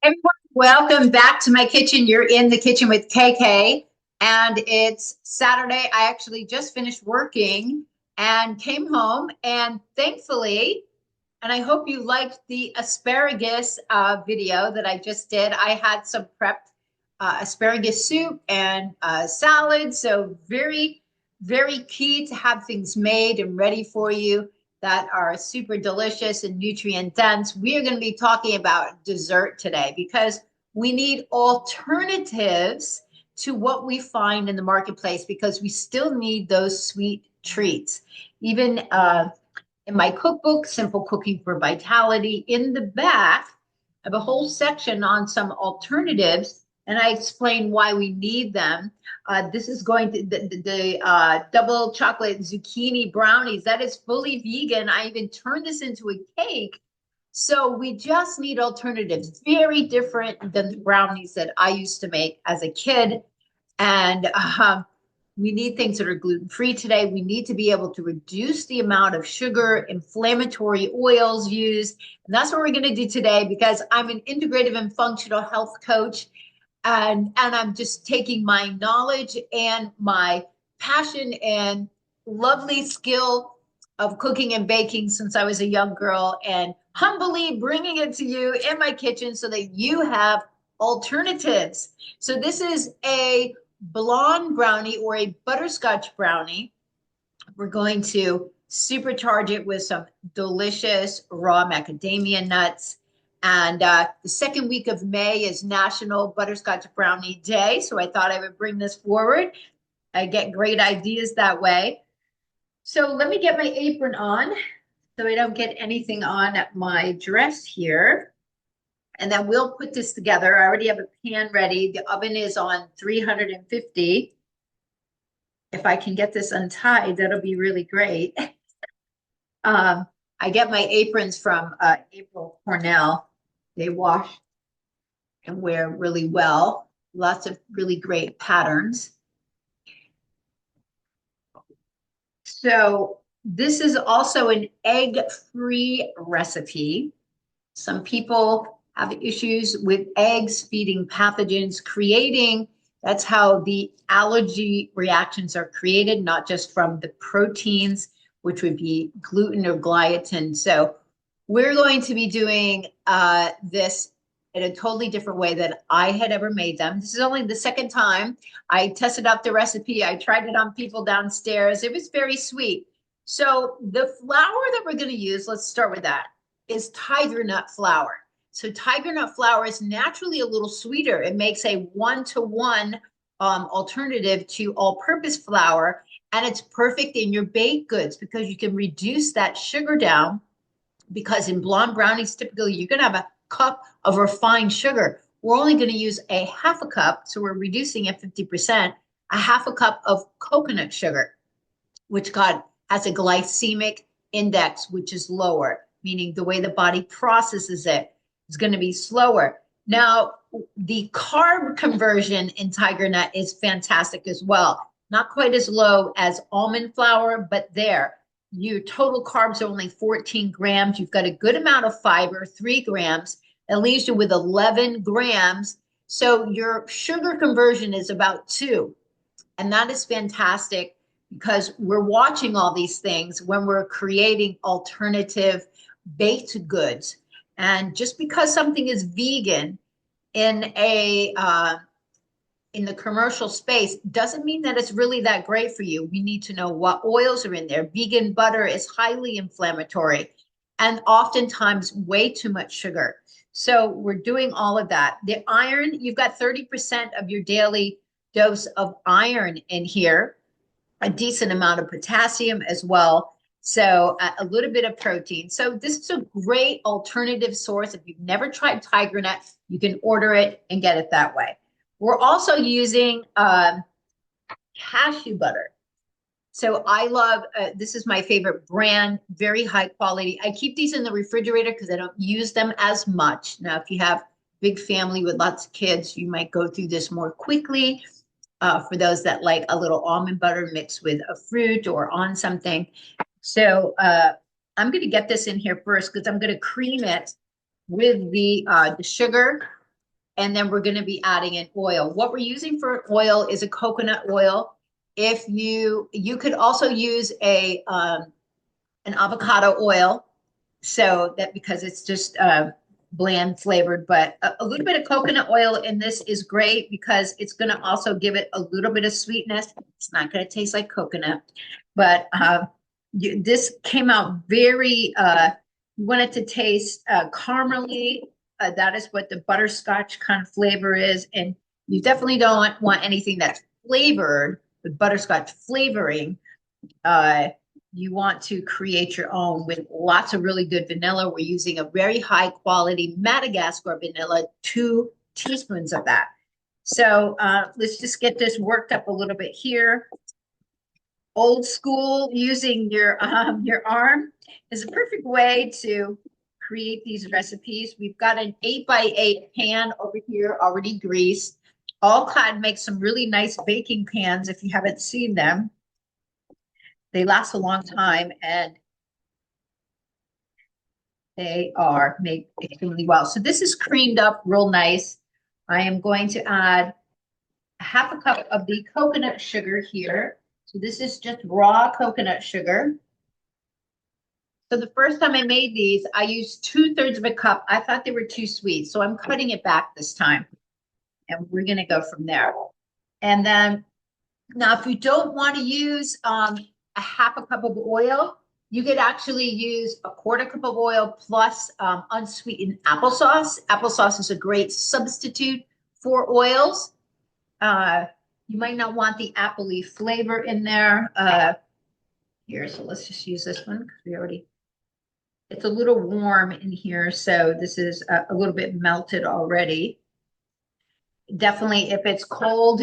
Everyone, welcome back to my kitchen. You're in the kitchen with KK, and it's Saturday. I actually just finished working and came home, and thankfully, and I hope you liked the asparagus video that I just did. I had some prepped asparagus soup and salad, so very key to have things made and ready for you that are super delicious and nutrient dense. We are going to be talking about dessert today because we need alternatives to what we find in the marketplace because we still need those sweet treats. Even in my cookbook, Simple Cooking for Vitality, in the back, I have a whole section on some alternatives, and I explain why we need them. This is going to the double chocolate zucchini brownies. That is fully vegan. I even turned this into a cake. So we just need alternatives, very different than the brownies that I used to make as a kid. And we need things that are gluten-free today. We need to be able to reduce the amount of sugar, inflammatory oils used. And that's what we're going to do today because I'm an integrative and functional health coach. And I'm just taking my knowledge and my passion and lovely skill of cooking and baking since I was a young girl and humbly bringing it to you in my kitchen so that you have alternatives. So this is a blonde brownie or a butterscotch brownie. We're going to supercharge it with some delicious raw macadamia nuts. And the second week of May is National Butterscotch Brownie Day. So I thought I would bring this forward. I get great ideas that way. So let me get my apron on so I don't get anything on my dress here. And then we'll put this together. I already have a pan ready. The oven is on 350. If I can get this untied, that'll be really great. I get my aprons from April Cornell. They wash and wear really well. Lots of really great patterns. So this is also an egg-free recipe. Some people have issues with eggs feeding pathogens, that's how the allergy reactions are created, not just from the proteins, which would be gluten or gliadin. So we're going to be doing this in a totally different way that I had ever made them. This is only the second time I tested out the recipe. I tried it on people downstairs. It was very sweet. So the flour that we're going to use, let's start with that, is tigernut flour. So tigernut flour is naturally a little sweeter. It makes a one-to-one alternative to all-purpose flour, and it's perfect in your baked goods because you can reduce that sugar down because in blonde brownies, typically you're going to have a cup of refined sugar. We're only going to use a half a cup, so we're reducing it 50%, a half a cup of coconut sugar, which has a glycemic index, which is lower, meaning the way the body processes it is going to be slower. Now, the carb conversion in tigernut is fantastic as well. Not quite as low as almond flour, but there. Your total carbs are only 14 grams. You've got a good amount of fiber, 3 grams. That leaves you with 11 grams. So your sugar conversion is about 2. And that is fantastic because we're watching all these things when we're creating alternative baked goods. And just because something is vegan in in the commercial space doesn't mean that it's really that great for you. We need to know what oils are in there. Vegan butter is highly inflammatory and oftentimes way too much sugar. So we're doing all of that. The iron, you've got 30% of your daily dose of iron in here, a decent amount of potassium as well. So a little bit of protein. So this is a great alternative source. If you've never tried tigernut, you can order it and get it that way. We're also using cashew butter. So I love, this is my favorite brand, very high quality. I keep these in the refrigerator because I don't use them as much. Now, if you have a big family with lots of kids, you might go through this more quickly. For those that like a little almond butter mixed with a fruit or on something. So I'm going to get this in here first because I'm going to cream it with the sugar And then we're going to be adding in oil. What we're using for oil is a coconut oil. If you could also use an avocado oil, so that because it's just bland flavored, but a little bit of coconut oil in this is great because it's going to also give it a little bit of sweetness. It's not going to taste like coconut, but this came out very, you want it to taste caramely. That is what the butterscotch kind of flavor is. And you definitely don't want anything that's flavored with butterscotch flavoring. You want to create your own with lots of really good vanilla. We're using a very high quality Madagascar vanilla, 2 teaspoons of that. So let's just get this worked up a little bit here. Old school, using your arm is a perfect way to create these recipes. We've got an 8x8 pan over here already greased. All-Clad makes some really nice baking pans if you haven't seen them. They last a long time and they are made extremely well. So this is creamed up real nice. I am going to add a half a cup of the coconut sugar here. So this is just raw coconut sugar. So the first time I made these, I used 2/3 of a cup. I thought they were too sweet, so I'm cutting it back this time. And we're going to go from there. And then, now if you don't want to use a half a cup of oil, you could actually use a 1/4 cup of oil plus unsweetened applesauce. Applesauce is a great substitute for oils. You might not want the appley flavor in there. Here, so let's just use this one because we already, it's a little warm in here, so this is a little bit melted already. Definitely, if it's cold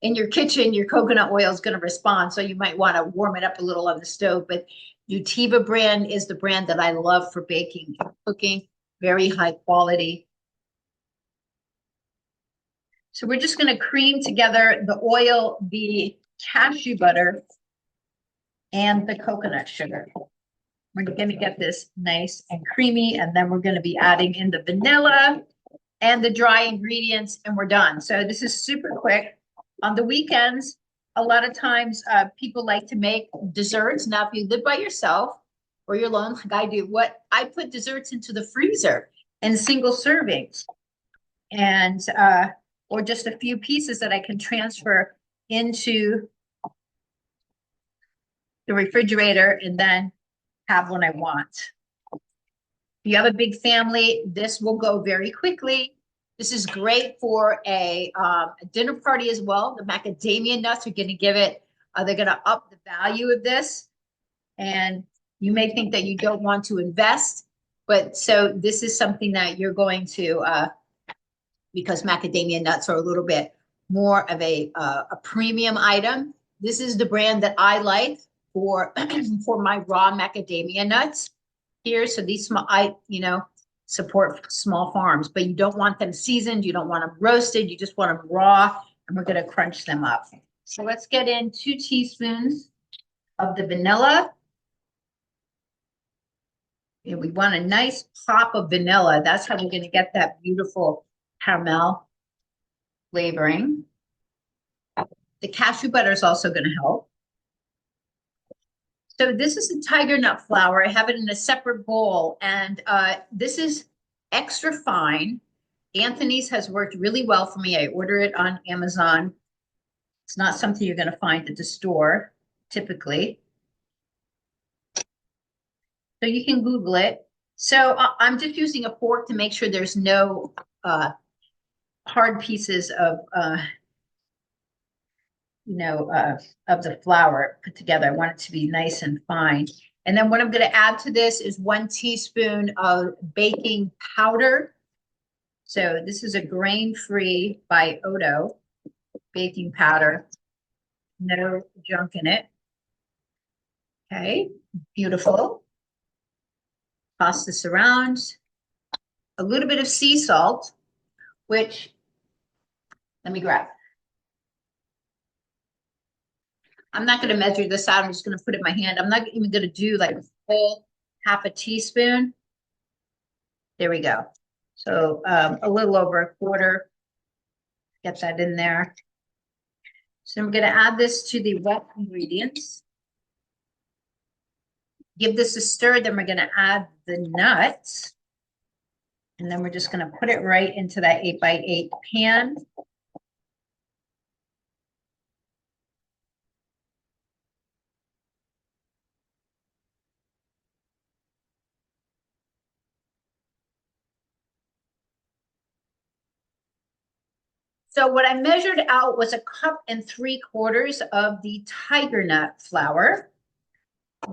in your kitchen, your coconut oil is going to respond, so you might want to warm it up a little on the stove. But Nutiva brand is the brand that I love for baking and cooking, very high quality. So we're just going to cream together the oil, the cashew butter, and the coconut sugar. We're going to get this nice and creamy, and then we're going to be adding in the vanilla and the dry ingredients, and we're done. So this is super quick. On the weekends, a lot of times people like to make desserts. Now, if you live by yourself or you're alone, like I do, what I put desserts into the freezer in single servings, and or just a few pieces that I can transfer into the refrigerator and then have when I want. If you have a big family, this will go very quickly. This is great for a dinner party as well. The macadamia nuts are going to give it, they're going to up the value of this. And you may think that you don't want to invest, but so this is something that you're going to, because macadamia nuts are a little bit more of a premium item. This is the brand that I like for, for my raw macadamia nuts here. So these small, support small farms, but you don't want them seasoned. You don't want them roasted. You just want them raw, and we're going to crunch them up. So let's get in 2 teaspoons of the vanilla. And we want a nice pop of vanilla. That's how we're going to get that beautiful caramel flavoring. The cashew butter is also going to help. So this is the tigernut flour. I have it in a separate bowl, and this is extra fine. Anthony's has worked really well for me. I order it on Amazon. It's not something you're going to find at the store, typically. So you can Google it. So I'm just using a fork to make sure there's no hard pieces of of the flour put together. I want it to be nice and fine. And then what I'm going to add to this is 1 teaspoon of baking powder. So this is a grain-free by Odo baking powder. No junk in it. Okay, beautiful. Toss this around. A little bit of sea salt, which, let me grab. I'm not going to measure this out. I'm just going to put it in my hand. I'm not even going to do like a full half a teaspoon. There we go. So a little over 1/4 Get that in there. So I'm going to add this to the wet ingredients. Give this a stir, then we're going to add the nuts. And then we're just going to put it right into that 8x8 pan. So what I measured out was 1.75 cups of the tigernut flour.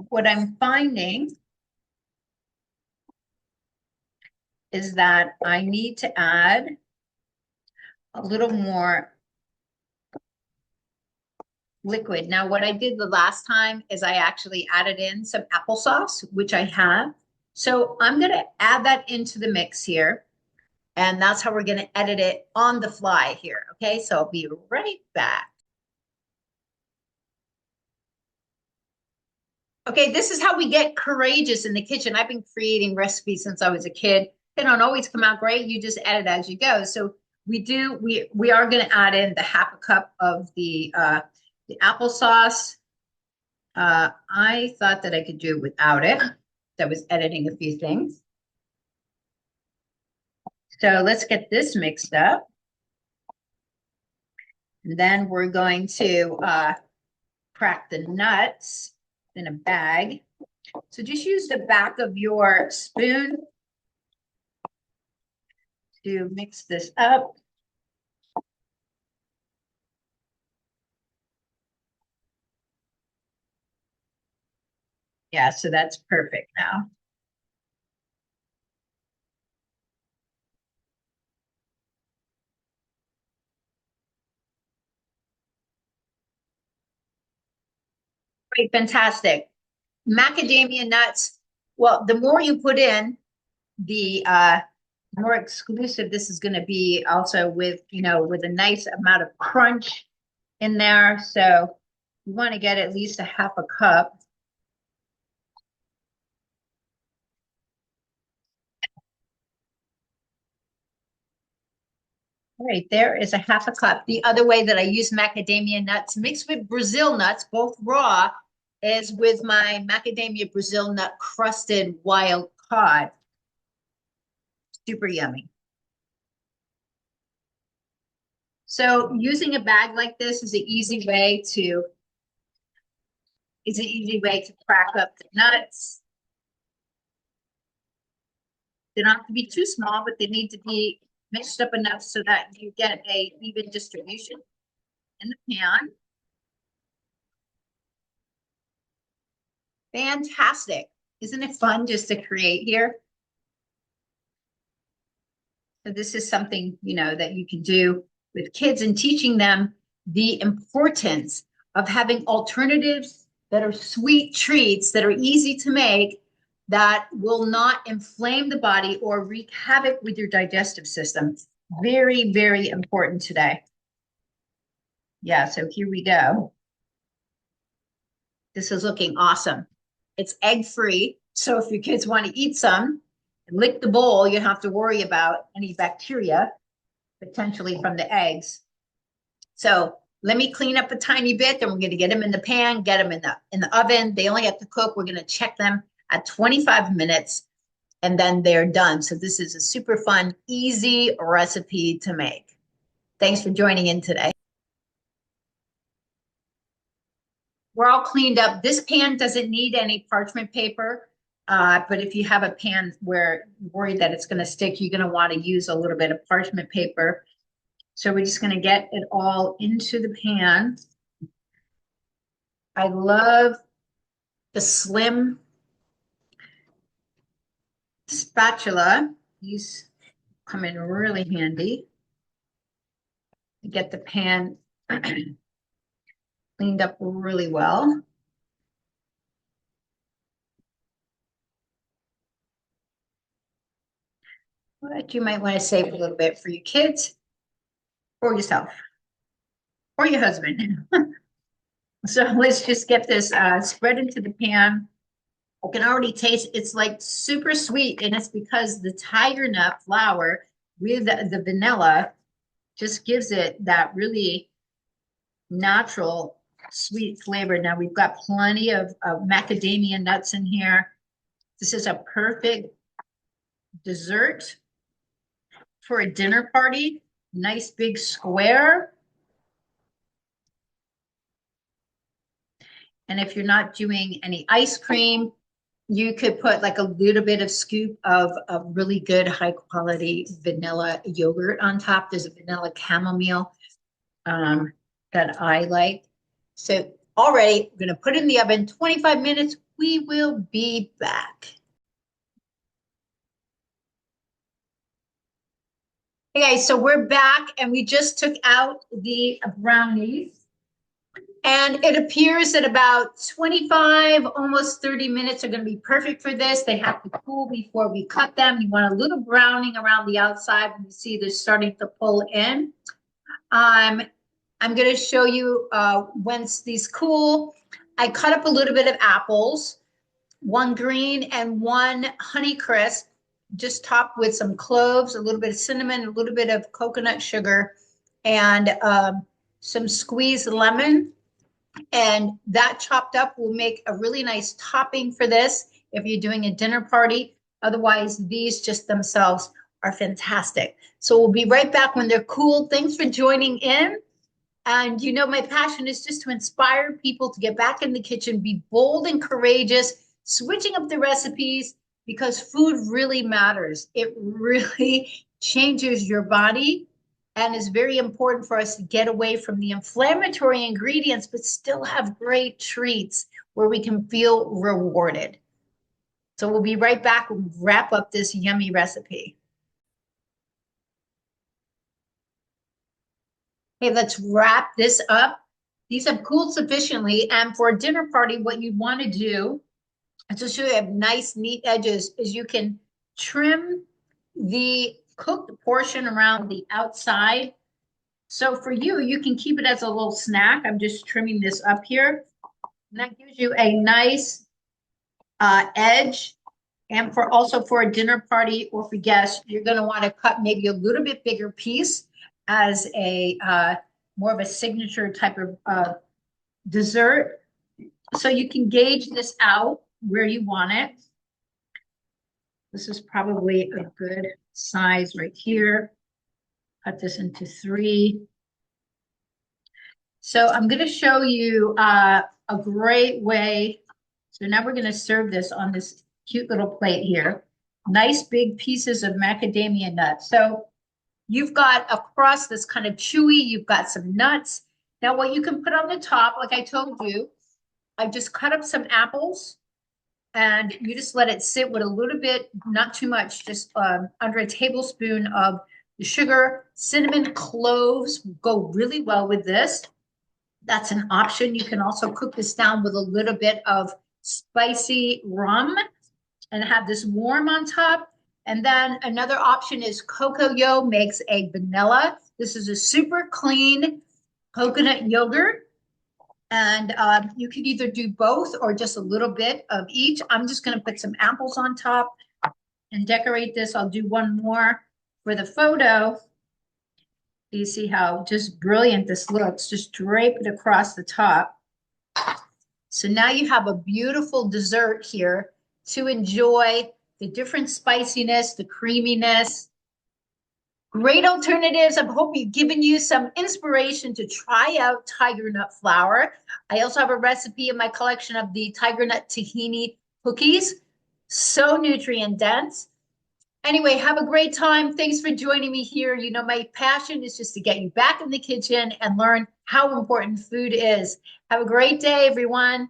What I'm finding is that I need to add a little more liquid. Now, what I did the last time is I actually added in some applesauce, which I have. So I'm going to add that into the mix here. And that's how we're going to edit it on the fly here. Okay, so I'll be right back. Okay, this is how we get courageous in the kitchen. I've been creating recipes since I was a kid. They don't always come out great. You just edit as you go. So we are going to add in the 1/2 cup of the applesauce. I thought that I could do without it. I was editing a few things. So let's get this mixed up. And then we're going to crack the nuts in a bag. So just use the back of your spoon to mix this up. Yeah, so that's perfect now. Great, fantastic. Macadamia nuts. Well, the more you put in, the more exclusive this is going to be. Also, with with a nice amount of crunch in there. So you want to get at least 1/2 cup. All right, there is 1/2 cup. The other way that I use macadamia nuts mixed with Brazil nuts, both raw, is with my macadamia Brazil nut crusted wild cod. Super yummy. So using a bag like this is an easy way to crack up the nuts. They don't have to be too small, but they need to be mixed up enough so that you get a even distribution in the pan. Fantastic. Isn't it fun just to create here? So this is something, that you can do with kids and teaching them the importance of having alternatives that are sweet treats that are easy to make that will not inflame the body or wreak havoc with your digestive system. Very, very important today. Yeah, so here we go. This is looking awesome. It's egg-free, so if your kids want to eat some, lick the bowl, you don't have to worry about any bacteria potentially from the eggs. So let me clean up a tiny bit, then we're going to get them in the pan, get them in the oven. They only have to cook. We're going to check them at 25 minutes, and then they're done. So this is a super fun, easy recipe to make. Thanks for joining in today. We're all cleaned up. This pan doesn't need any parchment paper, but if you have a pan where you're worried that it's going to stick, you're going to want to use a little bit of parchment paper. So we're just going to get it all into the pan. I love the slim spatula. These come in really handy to get the pan cleaned up really well. But you might want to save a little bit for your kids or yourself or your husband. So let's just get this spread into the pan. I can already taste it's like super sweet, and it's because the tiger nut flour with the vanilla just gives it that really natural sweet flavor. Now we've got plenty of macadamia nuts in here. This is a perfect dessert for a dinner party. Nice big square. And if you're not doing any ice cream, you could put like a little bit of scoop of really good high quality vanilla yogurt on top. There's a vanilla chamomile that I like. So already I'm going to put it in the oven 25 minutes. We will be back. Hey guys, so we're back and we just took out the brownies. And it appears that about 25, almost 30 minutes are going to be perfect for this. They have to cool before we cut them. You want a little browning around the outside when you see they're starting to pull in. I'm going to show you once these cool. I cut up a little bit of apples, one green and one honey crisp, just topped with some cloves, a little bit of cinnamon, a little bit of coconut sugar, and some squeezed lemon. And that chopped up will make a really nice topping for this if you're doing a dinner party. Otherwise, these just themselves are fantastic. So we'll be right back when they're cool. Thanks for joining in. And you know, my passion is just to inspire people to get back in the kitchen, be bold and courageous, switching up the recipes, because food really matters. It really changes your body. And it's very important for us to get away from the inflammatory ingredients, but still have great treats where we can feel rewarded. So we'll be right back and wrap up this yummy recipe. Okay, let's wrap this up. These have cooled sufficiently. And for a dinner party, what you want to do is just so you have nice, neat edges, is you can trim the cooked portion around the outside. So for you, you can keep it as a little snack. I'm just trimming this up here. And that gives you a nice edge. And also for a dinner party or for guests, you're going to want to cut maybe a little bit bigger piece as a more of a signature type of dessert. So you can gauge this out where you want it. This is probably a good size right here. Cut this into 3. So I'm going to show you a great way. So now we're going to serve this on this cute little plate here. Nice big pieces of macadamia nuts. So you've got a crust that's kind of chewy. You've got some nuts. Now what you can put on the top, like I told you, I just cut up some apples. And you just let it sit with a little bit, not too much, just under a tablespoon of the sugar. Cinnamon cloves go really well with this. That's an option. You can also cook this down with a little bit of spicy rum and have this warm on top. And then another option is Cocoa makes a vanilla. This is a super clean coconut yogurt. And you could either do both or just a little bit of each. I'm just going to put some apples on top and decorate this. I'll do one more for the photo. You see how just brilliant this looks. Just drape it across the top. So now you have a beautiful dessert here to enjoy the different spiciness, the creaminess. Great alternatives. I hope we've given you some inspiration to try out tigernut flour. I also have a recipe in my collection of the tigernut tahini cookies. So nutrient dense. Anyway, have a great time. Thanks for joining me here. You know, my passion is just to get you back in the kitchen and learn how important food is. Have a great day, everyone.